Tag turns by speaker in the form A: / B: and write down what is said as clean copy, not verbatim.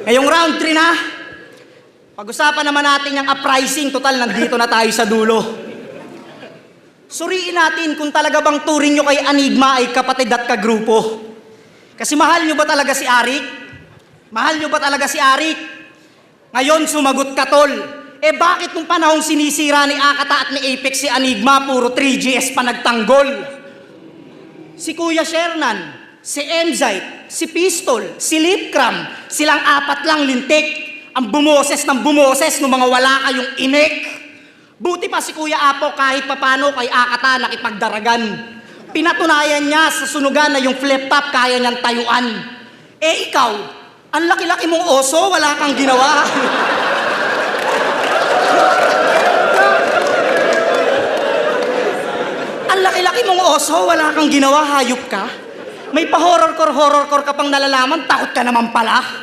A: Ngayong round 3 na, pag-usapan naman natin yung uprising. Total, nandito na tayo sa dulo. Suriin natin kung talaga bang turing nyo kay Enigma ay kapatid at kagrupo. Kasi mahal nyo ba talaga si Arik? Mahal nyo ba talaga si Arik? Ngayon, sumagot ka, tol. Eh bakit nung panahong sinisira ni Akata at ni Apex si Enigma, puro 3GS pa nagtanggol? Si Kuya Shernan, si Emzite, si Pistol, si Lipcram, silang 4 lang lintik. Ang bumoses ng bumoses nung mga wala kayong inek. Buti pa si Kuya Apo kahit papano kay Akata nakipagdaragan. Pinatunayan niya sa sunugan na yung flip top kaya niyang tayuan. Eh ikaw, ang laki-laki mong oso, wala kang ginawa. Ang laki-laki mong oso, wala kang ginawa, hayop ka. May pa-horror-core ka pang nalalaman, takot ka naman pala.